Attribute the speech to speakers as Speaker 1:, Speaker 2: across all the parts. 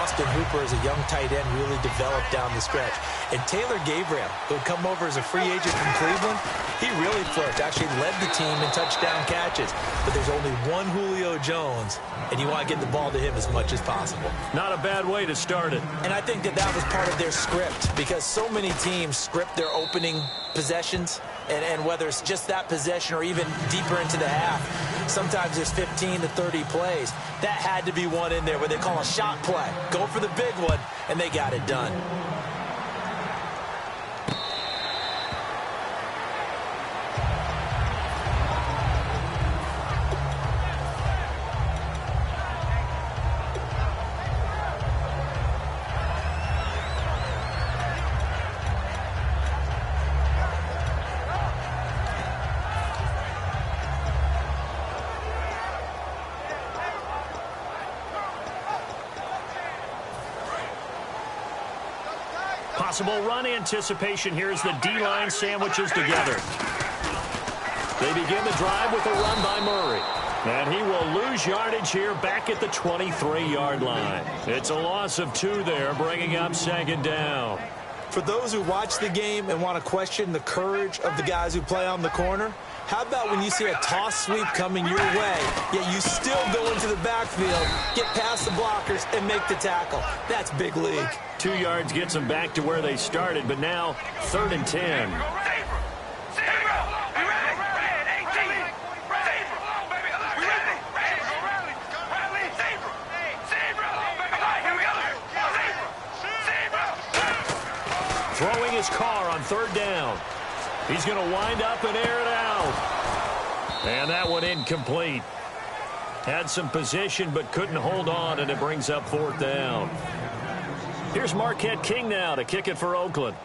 Speaker 1: Austin Hooper as a young tight end really developed down the stretch. And Taylor Gabriel, who had come over as a free agent from Cleveland, he really flourished, actually led the team in touchdown catches. But there's only one Julio Jones, and you want to get the ball to him as much as possible.
Speaker 2: Not a bad way to start it.
Speaker 1: And I think that that was part of their script, because so many teams script their opening possessions, and whether it's just that possession or even deeper into the half, sometimes there's 15 to 30 plays. That had to be one in there where they call a shot play. Go for the big one, and they got it done.
Speaker 2: Possible run anticipation here as the D-line sandwiches together. They begin the drive with a run by Murray. And he will lose yardage here back at the 23-yard line. It's a loss of 2 there, bringing up second down.
Speaker 1: For those who watch the game and want to question the courage of the guys who play on the corner, how about when you see a toss sweep coming your way, yet you still go into the backfield, get past the blockers, and make the tackle? That's big league.
Speaker 2: 2 yards gets them back to where they started, but now 3rd and 10. Throwing his car on 3rd down. He's going to wind up and air it out. And that one incomplete. Had some position but couldn't hold on, and it brings up 4th down. Here's Marquette King now to kick it for Oakland.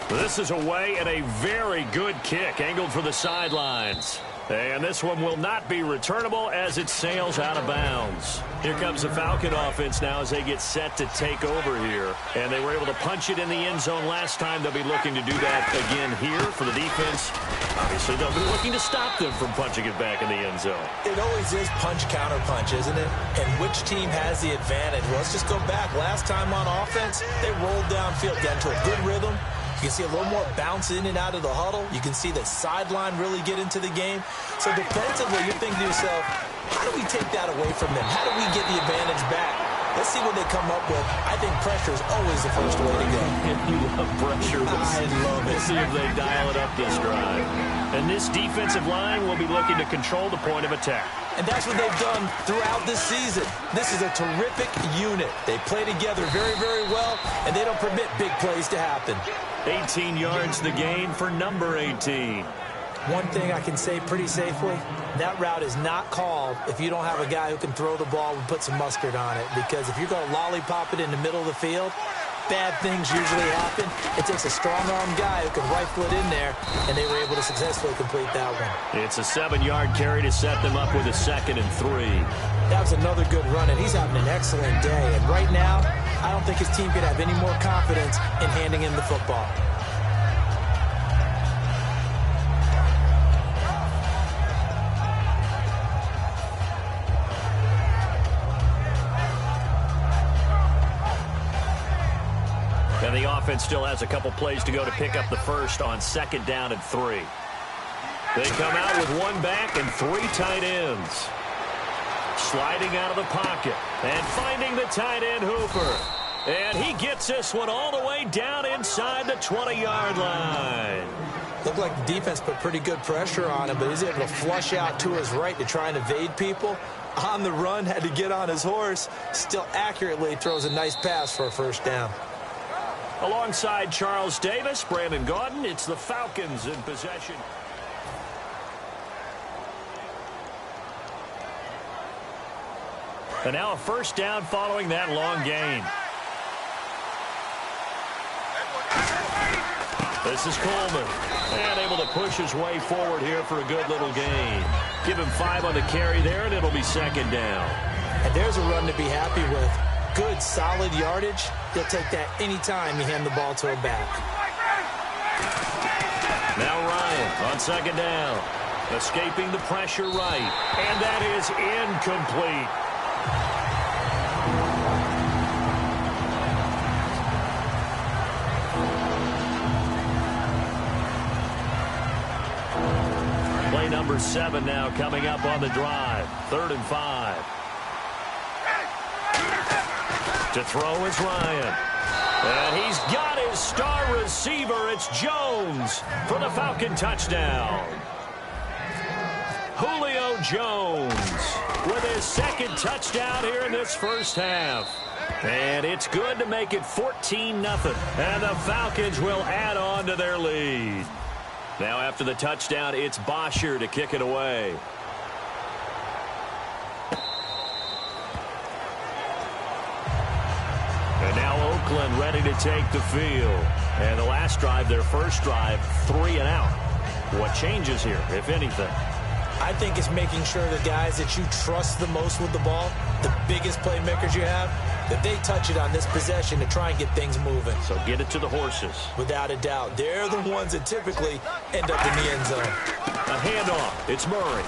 Speaker 2: This is away and a very good kick angled for the sidelines. And this one will not be returnable as it sails out of bounds. Here comes the Falcon offense now as they get set to take over here. And they were able to punch it in the end zone last time. They'll be looking to do that again here for the defense. Obviously, they'll be looking to stop them from punching it back in the end zone.
Speaker 1: It always is punch-counter-punch, isn't it? And which team has the advantage? Well, let's just go back. Last time on offense, they rolled downfield, got into a good rhythm. You can see a little more bounce in and out of the huddle. You can see the sideline really get into the game. So defensively, you're thinking to yourself, how do we take that away from them? How do we get the advantage back? Let's see what they come up with. I think pressure is always the first way to go.
Speaker 2: You love pressure.
Speaker 1: I love it.
Speaker 2: Let's see if they dial it up this drive. And this defensive line will be looking to control the point of attack.
Speaker 1: And that's what they've done throughout this season. This is a terrific unit. They play together very, very well, and they don't permit big plays to happen.
Speaker 2: 18 yards the gain for number 18.
Speaker 1: One thing I can say pretty safely, that route is not called if you don't have a guy who can throw the ball and put some mustard on it. Because if you're going to lollipop it in the middle of the field, bad things usually happen. It takes a strong-armed guy who can rifle it in there, and they were able to successfully complete that one.
Speaker 2: It's a 7-yard carry to set them up with a 2nd and 3.
Speaker 1: That was another good run, and he's having an excellent day. And right now, I don't think his team could have any more confidence in handing him the football.
Speaker 2: And the offense still has a couple plays to go to pick up the first on 2nd down and 3. They come out with 1 back and 3 tight ends. Sliding out of the pocket and finding the tight end Hooper. And he gets this one all the way down inside the 20-yard line.
Speaker 1: Looked like the defense put pretty good pressure on him, but he's able to flush out to his right to try and evade people. On the run, had to get on his horse. Still accurately throws a nice pass for a 1st down.
Speaker 2: Alongside Charles Davis, Brandon Gaudin, it's the Falcons in possession. And now a 1st down following that long gain. This is Coleman. And able to push his way forward here for a good little gain. Give him 5 on the carry there, and it'll be 2nd down.
Speaker 1: And there's a run to be happy with. Good, solid yardage. He'll take that anytime you hand the ball to a back.
Speaker 2: Now Ryan on 2nd down. Escaping the pressure right. And that is incomplete. Play number 7 now coming up on the drive. 3rd and 5. To throw is Ryan. And he's got his star receiver. It's Jones for the Falcon touchdown. Julio Jones with his 2nd touchdown here in this first half. And it's good to make it 14-0. And the Falcons will add on to their lead. Now after the touchdown, it's Bosher to kick it away. And now Oakland ready to take the field. And the last drive, their first drive, 3 and out. What changes here, if anything?
Speaker 1: I think it's making sure the guys that you trust the most with the ball, the biggest playmakers you have, that they touch it on this possession to try and get things moving.
Speaker 2: So get it to the horses.
Speaker 1: Without a doubt. They're the ones that typically end up in the end zone.
Speaker 2: A handoff. It's Murray.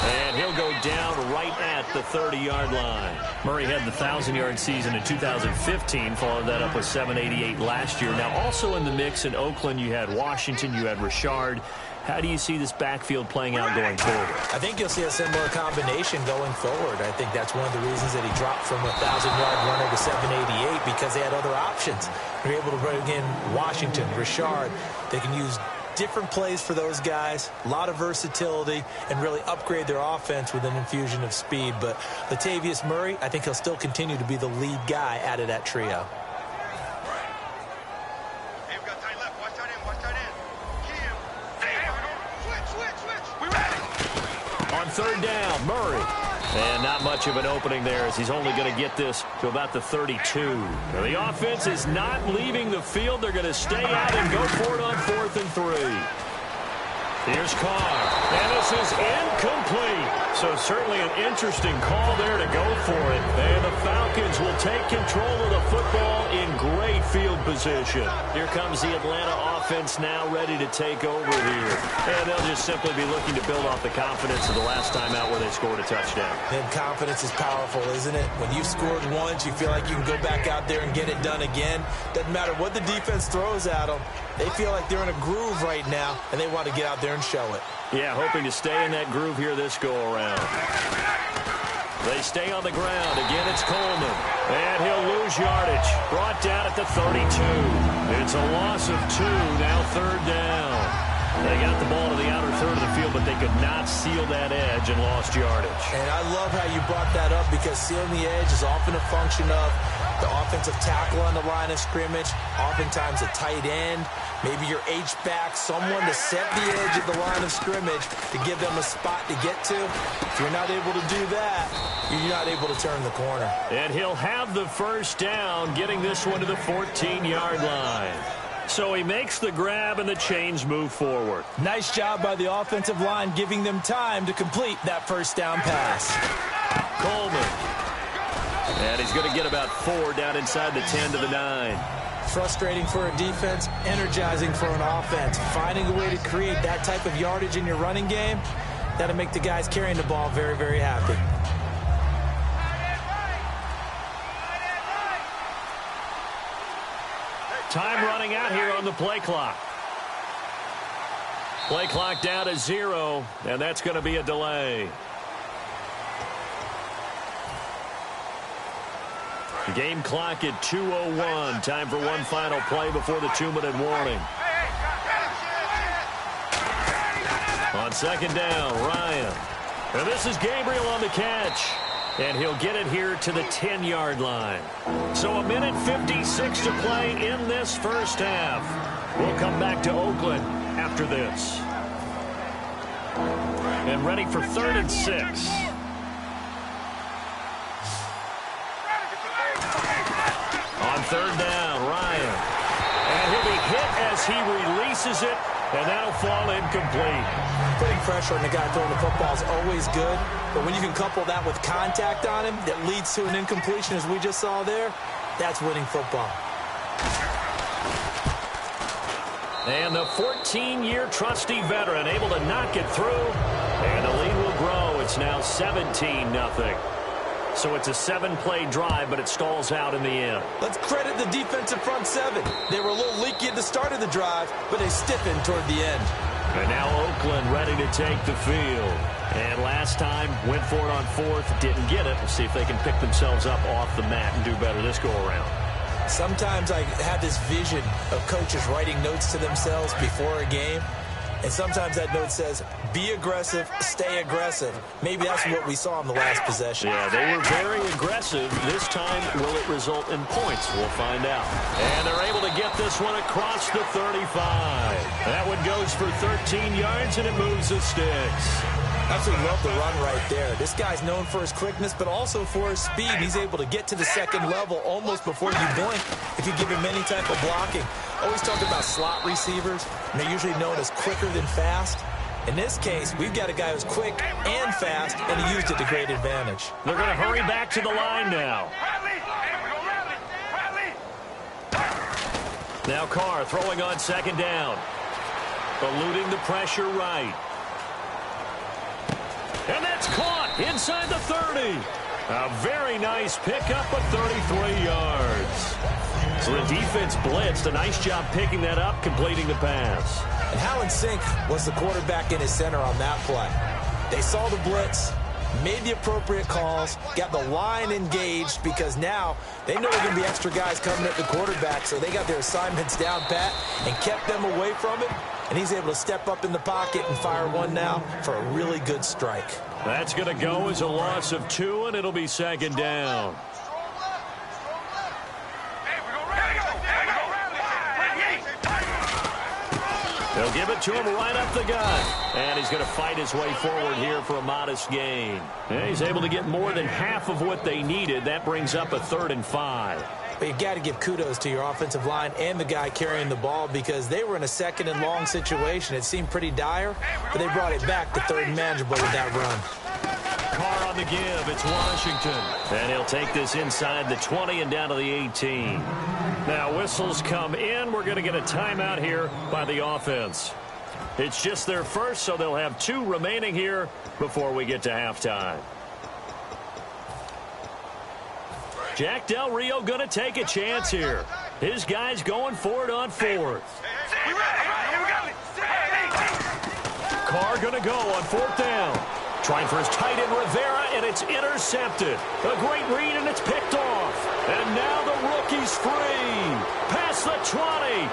Speaker 2: And he'll go down right at the 30-yard line.
Speaker 3: Murray had the 1,000-yard season in 2015, followed that up with 788 last year. Now, also in the mix in Oakland, you had Washington, you had Richard. How do you see this backfield playing out going forward?
Speaker 1: I think you'll see a similar combination going forward. I think that's one of the reasons that he dropped from a 1,000-yard runner to 788, because they had other options. They're able to bring in Washington, Richard. They can use different plays for those guys, a lot of versatility, and really upgrade their offense with an infusion of speed. But Latavius Murray, I think he'll still continue to be the lead guy out of that trio.
Speaker 2: On 3rd down, Murray. And not much of an opening there, as he's only going to get this to about the 32. Now, the offense is not leaving the field. They're going to stay out and go for it on 4th and 3. Here's Carr. And this is incomplete. So certainly an interesting call there to go for it. And the Falcons will take control of the football in great field position. Here comes the Atlanta offense now ready to take over here. And they'll just simply be looking to build off the confidence of the last time out where they scored a touchdown.
Speaker 1: And confidence is powerful, isn't it? When you've scored once, you feel like you can go back out there and get it done again. Doesn't matter what the defense throws at them. They feel like they're in a groove right now, and they want to get out there and show it.
Speaker 2: Yeah, hoping to stay in that groove here this go-around. They stay on the ground. Again, it's Coleman. And he'll lose yardage. Brought down at the 32. It's a loss of 2. Now 3rd down. They got the ball to the outer third of the field, but they could not seal that edge and lost yardage.
Speaker 1: And I love how you brought that up, because sealing the edge is often a function of the offensive tackle on the line of scrimmage, oftentimes a tight end, maybe your H-back, someone to set the edge of the line of scrimmage to give them a spot to get to. If you're not able to do that, you're not able to turn the corner.
Speaker 2: And he'll have the 1st down, getting this one to the 14-yard line. So he makes the grab, and the chains move forward.
Speaker 1: Nice job by the offensive line, giving them time to complete that 1st down pass.
Speaker 2: Coleman. And he's going to get about 4 down inside the 10 to the 9.
Speaker 1: Frustrating for a defense, energizing for an offense. Finding a way to create that type of yardage in your running game, that'll make the guys carrying the ball very, very happy.
Speaker 2: Time running out here on the play clock. Play clock down to 0, and that's going to be a delay. Game clock at 2:01. Time for one final play before the 2-minute warning. On 2nd down, Ryan. And this is Gabriel on the catch. And he'll get it here to the 10-yard line. So 1:56 to play in this first half. We'll come back to Oakland after this. And ready for 3rd and 6. On 3rd down, Ryan. And he'll be hit as he releases it, and that'll fall incomplete.
Speaker 1: Putting pressure on the guy throwing the football is always good, but when you can couple that with contact on him that leads to an incompletion, as we just saw there, that's winning football.
Speaker 2: And the 14-year trusty veteran able to knock it through. And the lead will grow. It's now 17-0. So it's a 7-play drive, but it stalls out in the end.
Speaker 1: Let's credit the defensive front seven. They were a little leaky at the start of the drive, but they stiffened toward the end.
Speaker 2: And now Oakland ready to take the field. And last time, went for it on 4th, didn't get it. We'll see if they can pick themselves up off the mat and do better this go-around.
Speaker 1: Sometimes I have this vision of coaches writing notes to themselves before a game. And sometimes that note says, be aggressive, stay aggressive. Maybe that's what we saw in the last possession.
Speaker 2: Yeah, they were very aggressive. This time, will it result in points? We'll find out. And they're able to get this one across the 35. That one goes for 13 yards, and it moves the sticks.
Speaker 1: Absolutely love the run right there. This guy's known for his quickness, but also for his speed. He's able to get to the second level almost before you blink if you give him any type of blocking. Always talk about slot receivers, and they're usually known as quicker than fast. In this case, we've got a guy who's quick and fast, and he used it to great advantage.
Speaker 2: They're going to hurry back to the line now. Now Carr throwing on second down. Eluding the pressure right. And that's caught inside the 30. A very nice pickup of 33 yards. So the defense blitzed. A nice job picking that up, completing the pass.
Speaker 1: And how in sync was the quarterback in his center on that play? They saw the blitz, made the appropriate calls, got the line engaged because now they know there are going to be extra guys coming at the quarterback, so they got their assignments down pat and kept them away from it. And he's able to step up in the pocket and fire one now for a really good strike.
Speaker 2: That's going to go as a loss of 2, and it'll be second down. They'll give it to him right up the gut. And he's going to fight his way forward here for a modest gain. And he's able to get more than half of what they needed. That brings up a 3rd and 5.
Speaker 1: But you got to give kudos to your offensive line and the guy carrying the ball because they were in a 2nd and long situation. It seemed pretty dire, but they brought it back to 3rd and manageable with that run.
Speaker 2: Carr on the give. It's Washington. And he'll take this inside the 20 and down to the 18. Now whistles come in. We're going to get a timeout here by the offense. It's just their first, so they'll have 2 remaining here before we get to halftime. Jack Del Rio going to take a chance here. His guy's going for it on 4th. Carr going to go on 4th down. Trying for his tight end Rivera, and it's intercepted. A great read, and it's picked off. And now the rookie's free. Past the 20.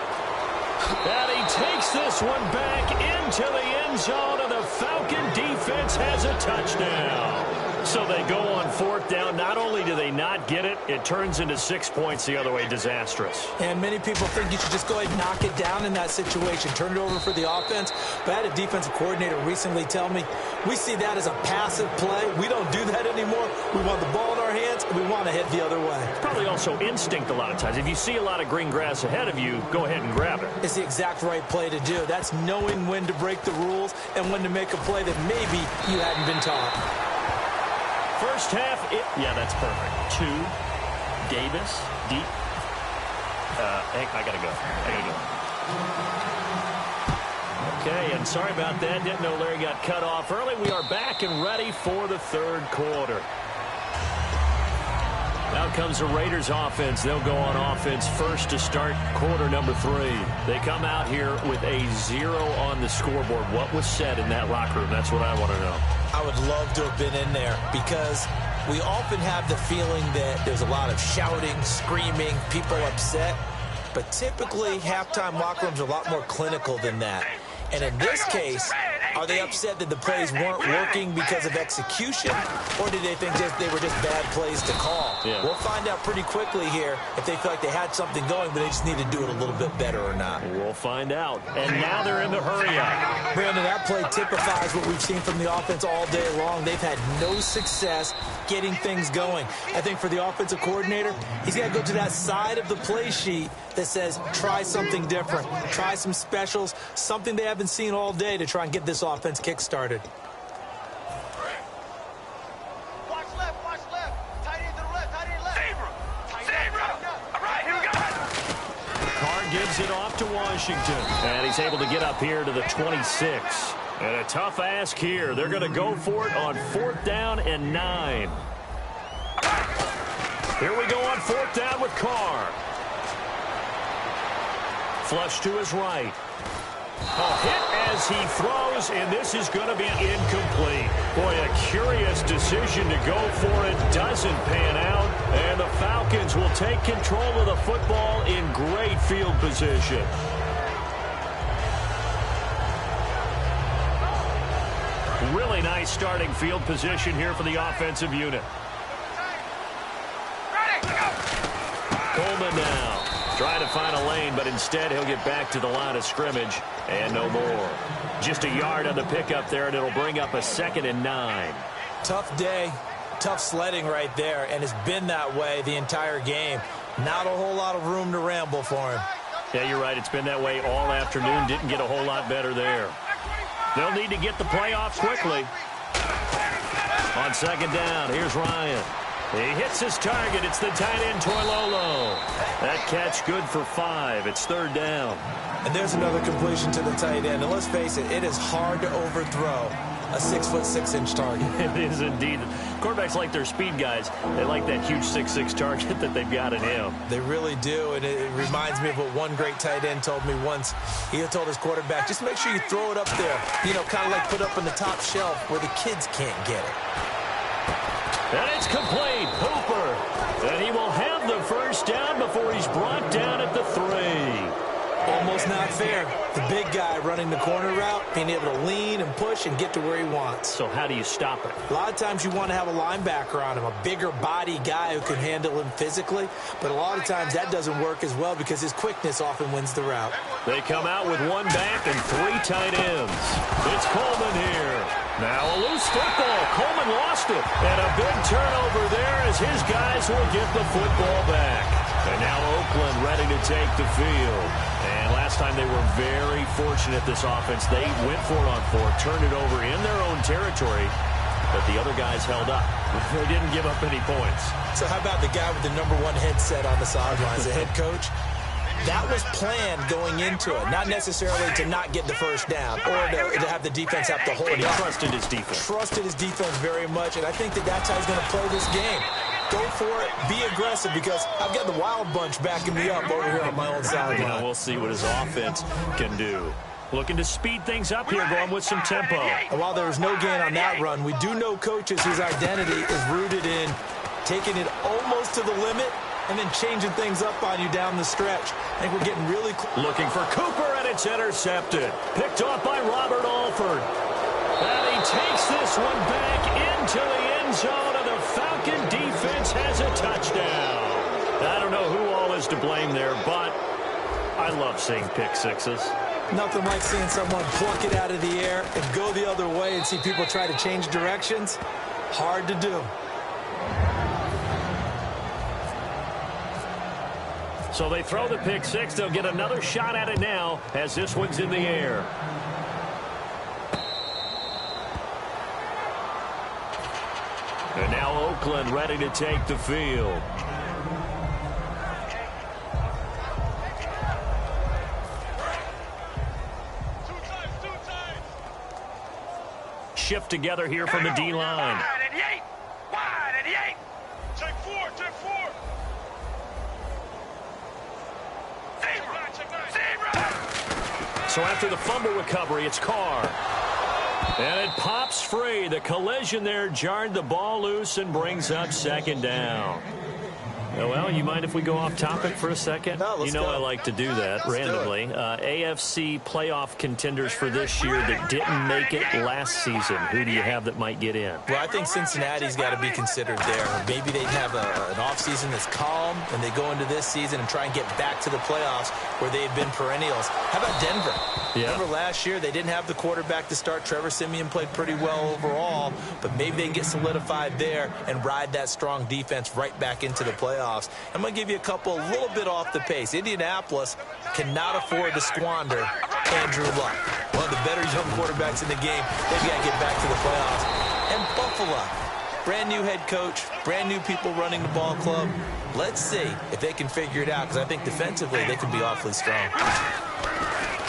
Speaker 2: And he takes this one back into the end zone, and the Falcon defense has a touchdown. So they go on 4th down. Not only do they not get it, it turns into 6 points the other way. Disastrous.
Speaker 1: And many people think you should just go ahead and knock it down in that situation. Turn it over for the offense. But I had a defensive coordinator recently tell me, we see that as a passive play. We don't do that anymore. We want the ball in our hands, and we want to head the other way.
Speaker 2: It's probably also instinct a lot of times. If you see a lot of green grass ahead of you, go ahead and grab it.
Speaker 1: It's the exact right play to do. That's knowing when to break the rules and when to make a play that maybe you hadn't been taught.
Speaker 2: First half, yeah, that's perfect. 2, Davis, deep. I gotta go. Okay, and sorry about that. Didn't know Larry got cut off early. We are back and ready for the 3rd quarter. Now comes the Raiders offense. They'll go on offense first to start quarter number 3. They come out here with a 0 on the scoreboard. What was said in that locker room? That's what I want to know. I
Speaker 1: would love to have been in there because we often have the feeling that there's a lot of shouting, screaming, people upset. But typically, halftime locker rooms are a lot more clinical than that. And in this case, are they upset that the plays weren't working because of execution, or did they think they were just bad plays to call?
Speaker 2: Yeah.
Speaker 1: We'll find out pretty quickly here if they feel like they had something going, but they just need to do it a little bit better or not.
Speaker 2: We'll find out. And now they're in the hurry-up.
Speaker 1: Brandon, that play typifies what we've seen from the offense all day long. They've had no success getting things going. I think for the offensive coordinator, he's got to go to that side of the play sheet that says try something different, try some specials, something they haven't seen all day to try and get this offense kick-started.
Speaker 4: Watch left. Tight end to the left. Carr
Speaker 2: gives it off to to Washington. And he's able to get up here to the 26. And a tough ask here. They're going to go for it on 4th down and 9. Here we go on 4th down with Carr. Flush to his right. A hit as he throws, and this is going to be incomplete. Boy, a curious decision to go for it. Doesn't pan out, and the Falcons will take control of the football in great field position. Really nice starting field position here for the offensive unit. Coleman now. Trying to find a lane, but instead he'll get back to the line of scrimmage, and no more. Just a yard on the pickup there, and it'll bring up a 2nd and 9.
Speaker 1: Tough day, tough sledding right there, and it's been that way the entire game. Not a whole lot of room to ramble for him.
Speaker 2: Yeah, you're right. It's been that way all afternoon. Didn't get a whole lot better there. They'll need to get the play off quickly. On 2nd down, here's Ryan. He hits his target. It's the tight end, Toilolo. That catch good for 5. It's 3rd down.
Speaker 1: And there's another completion to the tight end. And let's face it, it is hard to overthrow a 6'6" target.
Speaker 2: It is indeed. Quarterbacks like their speed guys. They like that huge 6'6" target that they've got in him.
Speaker 1: They really do, and it reminds me of what one great tight end told me once. He had told his quarterback, just make sure you throw it up there. You know, kind of like put up on the top shelf where the kids can't get it.
Speaker 2: And it's complete. Hooper. And he will have the 1st down before he's brought down at the 3.
Speaker 1: Almost not fair. The big guy running the corner route, being able to lean and push and get to where he wants.
Speaker 2: So how do you stop it?
Speaker 1: A lot of times you want to have a linebacker on him, a bigger body guy who can handle him physically. But a lot of times that doesn't work as well because his quickness often wins the route.
Speaker 2: They come out with 1 back and 3 tight ends. It's Coleman here. Now a loose football. Coleman lost it. And a big turnover there as his guys will get the football back. And now Oakland ready to take the field. And last time they were very fortunate, this offense. They went for it on 4th, turned it over in their own territory, but the other guys held up. They didn't give up any points.
Speaker 1: So how about the guy with the #1 headset on the sidelines, the head coach? That was planned going into it, not necessarily to not get the 1st down or to have the defense have to hold it.
Speaker 2: He trusted his defense.
Speaker 1: Trusted his defense very much, and I think that's how he's going to play this game. Go for it, be aggressive, because I've got the wild bunch backing me up over here on my own sideline.
Speaker 2: Yeah, we'll see what his offense can do. Looking to speed things up here, going with some tempo.
Speaker 1: And while there was no gain on that run, we do know coaches whose identity is rooted in taking it almost to the limit and then changing things up on you down the stretch. I think we're getting really close.
Speaker 2: Looking for Cooper, and it's intercepted. Picked off by Robert Alford. And he takes this one back into the end zone, and the Falcon defense has a touchdown. I don't know who all is to blame there, but I love seeing pick sixes.
Speaker 1: Nothing like seeing someone pluck it out of the air and go the other way and see people try to change directions. Hard to do.
Speaker 2: So they throw the pick six. They'll get another shot at it now as this one's in the air. And now Oakland ready to take the field. Shift together here from the D-line.
Speaker 4: Wide at the 8. Check 4.
Speaker 2: So after the fumble recovery, it's Carr. And it pops free. The collision there jarred the ball loose and brings up second down. Well, you mind if we go off topic for a second?
Speaker 1: No, let's go.
Speaker 2: I like to do that randomly. AFC playoff contenders for this year that didn't make it last season. Who do you have that might get in?
Speaker 1: Well, I think Cincinnati's got to be considered there. Maybe they'd have an offseason that's calm, and they go into this season and try and get back to the playoffs where they've been perennials. How about Denver?
Speaker 2: Yeah.
Speaker 1: Remember last year, they didn't have the quarterback to start. Trevor Siemian played pretty well overall, but maybe they can get solidified there and ride that strong defense right back into the playoffs. I'm going to give you a couple a little bit off the pace. Indianapolis cannot afford to squander Andrew Luck, one of the better young quarterbacks in the game. They've got to get back to the playoffs. And Buffalo, brand new head coach, brand new people running the ball club. Let's see if they can figure it out, because I think defensively they can be awfully strong.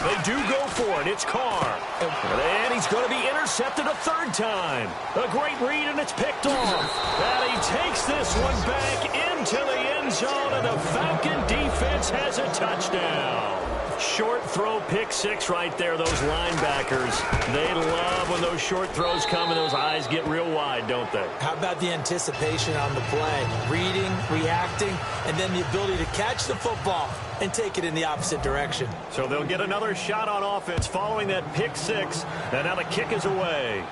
Speaker 2: They do go for it. It's Carr. And he's going to be intercepted a third time. A great read, and it's picked off. And he takes this one back into the end zone, and the Falcon defense has a touchdown. Short throw, pick six right there. Those linebackers, they love when those short throws come and those eyes get real wide, don't they?
Speaker 1: How about the anticipation on the play? Reading, reacting, and then the ability to catch the football and take it in the opposite direction.
Speaker 2: So they'll get another shot on offense following that pick six, and now the kick is away.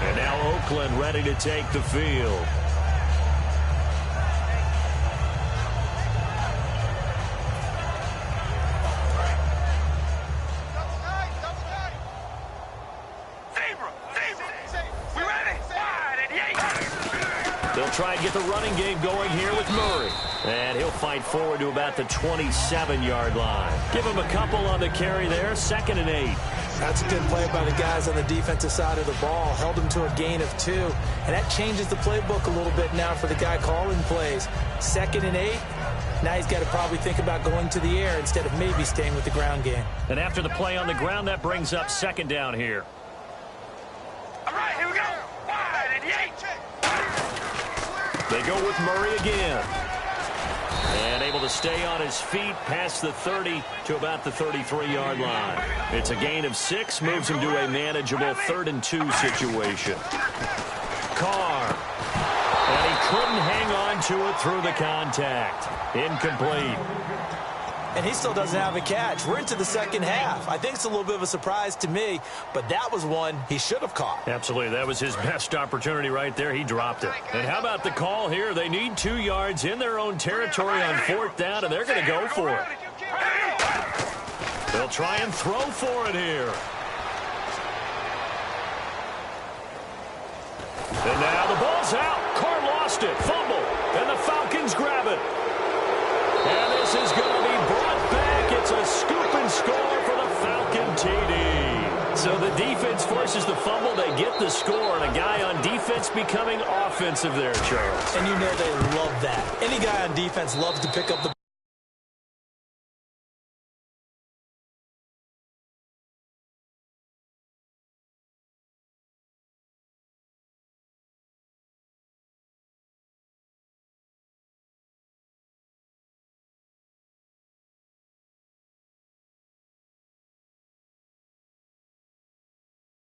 Speaker 2: And now Oakland ready to take the field. They'll try and get the running game going here with Murray. And he'll fight forward to about the 27-yard line. Give him a couple on the carry there. 2nd and 8.
Speaker 1: That's a good play by the guys on the defensive side of the ball. Held him to a gain of 2. And that changes the playbook a little bit now for the guy calling plays. 2nd and 8. Now he's got to probably think about going to the air instead of maybe staying with the ground game.
Speaker 2: And after the play on the ground, that brings up 2nd down here.
Speaker 4: All right, here we go. Wide and 8.
Speaker 2: They go with Murray again. And able to stay on his feet past the 30 to about the 33-yard line. It's a gain of 6, moves him to a manageable 3rd and 2 situation. Carr. And he couldn't hang on to it through the contact. Incomplete.
Speaker 1: And he still doesn't have a catch. We're into the second half. I think it's a little bit of a surprise to me, but that was one he should have caught.
Speaker 2: Absolutely. That was his best opportunity right there. He dropped it. And how about the call here? They need 2 yards in their own territory on 4th down, and they're going to go for it. They'll try and throw for it here. And now the ball's out. Carr lost it. Fumble. And the Falcons grab it. And this is going to be brought back. It's a scoop and score for the Falcon TD. So the defense forces the fumble. They get the score. And a guy on defense becoming offensive there, Charles.
Speaker 1: And you know they love that. Any guy on defense loves to pick up the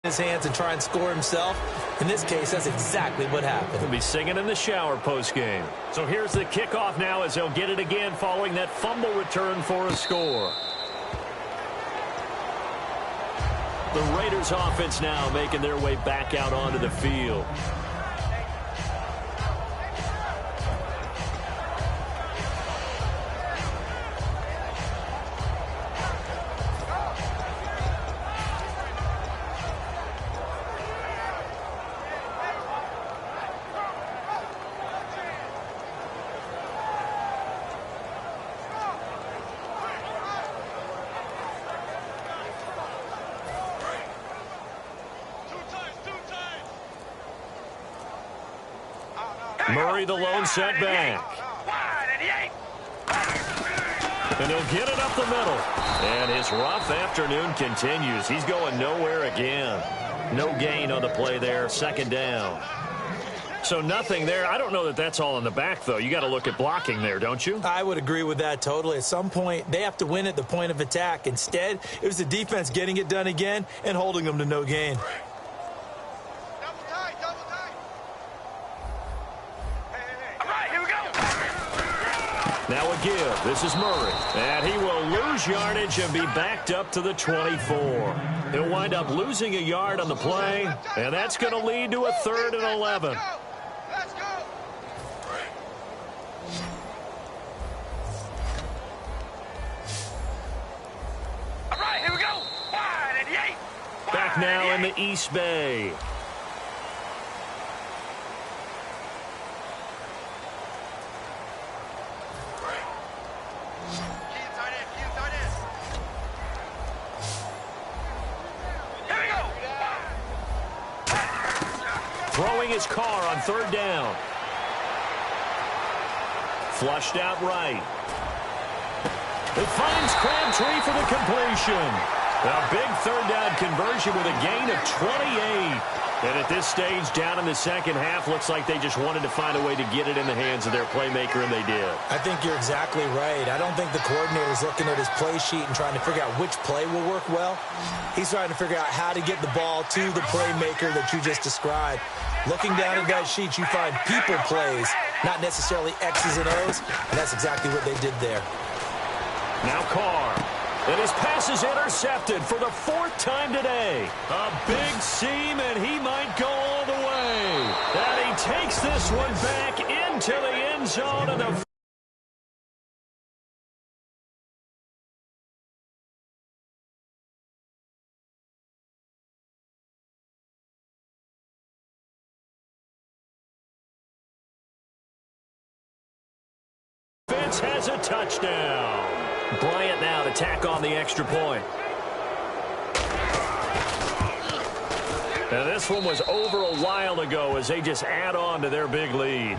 Speaker 1: his hands and try and score himself. In this case, that's exactly what happened.
Speaker 2: He'll be singing in the shower post-game. So here's the kickoff now as they'll get it again following that fumble return for a score. The Raiders offense now making their way back out onto the field. Murray, the lone setback. And he'll get it up the middle. And his rough afternoon continues. He's going nowhere again. No gain on the play there. 2nd down. So nothing there. I don't know that that's all in the back, though. You got to look at blocking there, don't you?
Speaker 1: I would agree with that totally. At some point, they have to win at the point of attack. Instead, it was the defense getting it done again and holding them to no gain.
Speaker 2: Now a give. This is Murray. And he will lose yardage and be backed up to the 24. He'll wind up losing a yard on the play, and that's going to lead to a 3rd and 11.
Speaker 4: Let's go. All right, here we go. Wide and 8.
Speaker 2: Back now in the East Bay. Throwing his Carr on 3rd down. Flushed out right. It finds Crabtree for the completion. A big third down conversion with a gain of 28. And at this stage, down in the second half, looks like they just wanted to find a way to get it in the hands of their playmaker, and they did.
Speaker 1: I think you're exactly right. I don't think the coordinator's looking at his play sheet and trying to figure out which play will work well. He's trying to figure out how to get the ball to the playmaker that you just described. Looking down at that sheet, you find people plays, not necessarily X's and O's, and that's exactly what they did there.
Speaker 2: Now Carr. And his pass is intercepted for the 4th time today. A big seam, and he might go all the way. And he takes this one back into the end zone. And the defense has a touchdown. Bryant now to tack on the extra point. And this one was over a while ago as they just add on to their big lead.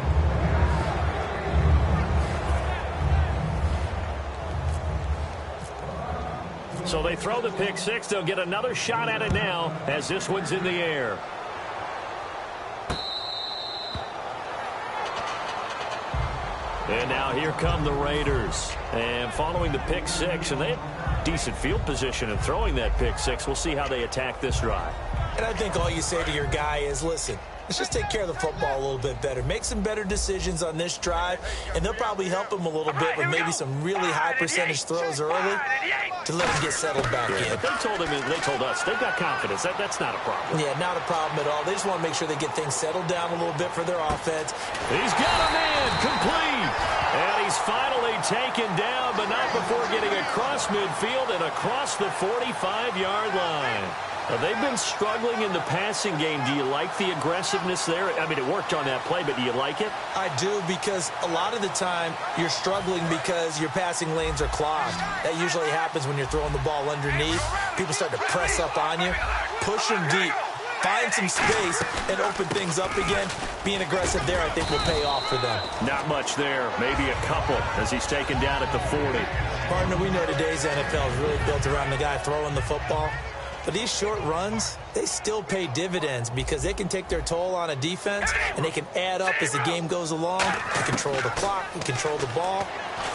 Speaker 2: So they throw the pick six. They'll get another shot at it now as this one's in the air. And now here come the Raiders. And following the pick six, and they had decent field position in throwing that pick six. We'll see how they attack this drive.
Speaker 1: And I think all you say to your guy is, listen, let's just take care of the football a little bit better. Make some better decisions on this drive, and they'll probably help him a little bit with maybe some really high percentage throws early to let him get settled back in.
Speaker 2: But they told us, they've got confidence. That's not a problem.
Speaker 1: Yeah, not a problem at all. They just want to make sure they get things settled down a little bit for their offense.
Speaker 2: He's got a man complete. And he's finally taken down, but not before getting across midfield and across the 45-yard line. Now, they've been struggling in the passing game. Do you like the aggressiveness there? I mean, it worked on that play, but do you like it?
Speaker 1: I do, because a lot of the time you're struggling because your passing lanes are clogged. That usually happens when you're throwing the ball underneath. People start to press up on you. Push them deep. Find some space and open things up again. Being aggressive there, I think, will pay off for them.
Speaker 2: Not much there. Maybe a couple as he's taken down at the 40.
Speaker 1: Partner, we know today's NFL is really built around the guy throwing the football. But these short runs, they still pay dividends because they can take their toll on a defense, and they can add up as the game goes along. You control the clock, you control the ball,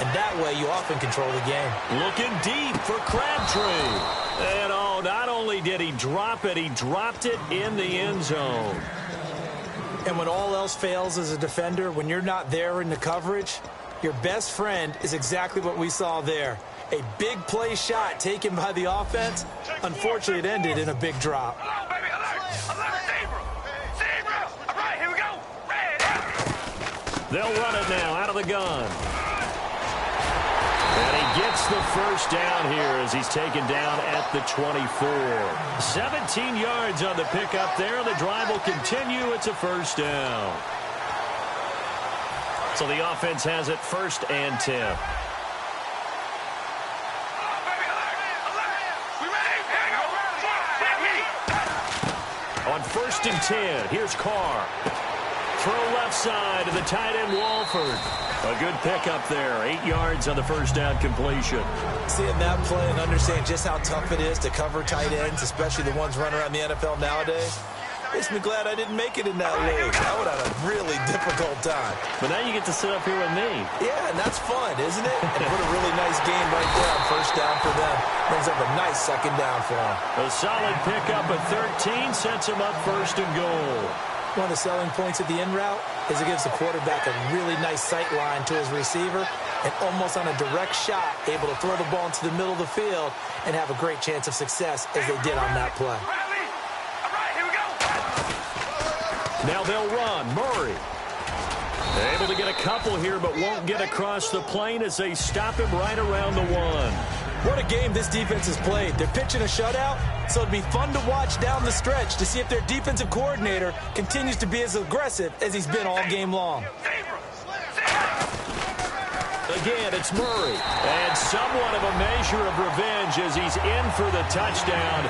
Speaker 1: and that way you often control the game.
Speaker 2: Looking deep for Crabtree. And not only did he drop it, he dropped it in the end zone.
Speaker 1: And when all else fails as a defender, when you're not there in the coverage, your best friend is exactly what we saw there. A big play shot taken by the offense. Unfortunately, it ended in a big drop.
Speaker 4: Hello, baby. Alert. Zebra. All right, here we go. Red.
Speaker 2: They'll run it now out of the gun. And he gets the first down here as he's taken down at the 24. 17 yards on the pickup there. The drive will continue. It's a first down. So the offense has it 1st and 10. On 1st and 10, here's Carr. Throw left side to the tight end, Walford. A good pickup there. 8 yards on the first down completion.
Speaker 1: Seeing that play and understanding just how tough it is to cover tight ends, especially the ones running around the NFL nowadays, makes me glad I didn't make it in that league. I would have a really difficult time.
Speaker 2: But now you get to sit up here with me.
Speaker 1: Yeah, and that's fun, isn't it? And put a really nice game right there on first down for them. Brings up a nice second down for them.
Speaker 2: A solid pickup at 13 sets him up 1st and goal.
Speaker 1: One of the selling points of the in route is it gives the quarterback a really nice sight line to his receiver and almost on a direct shot able to throw the ball into the middle of the field and have a great chance of success as they did on that play.
Speaker 2: Now they'll run. Murray. Able to get a couple here, but won't get across the plane as they stop him right around the 1.
Speaker 1: What a game this defense has played. They're pitching a shutout, so it'd be fun to watch down the stretch to see if their defensive coordinator continues to be as aggressive as he's been all game long.
Speaker 2: Again, it's Murray. And somewhat of a measure of revenge as he's in for the touchdown.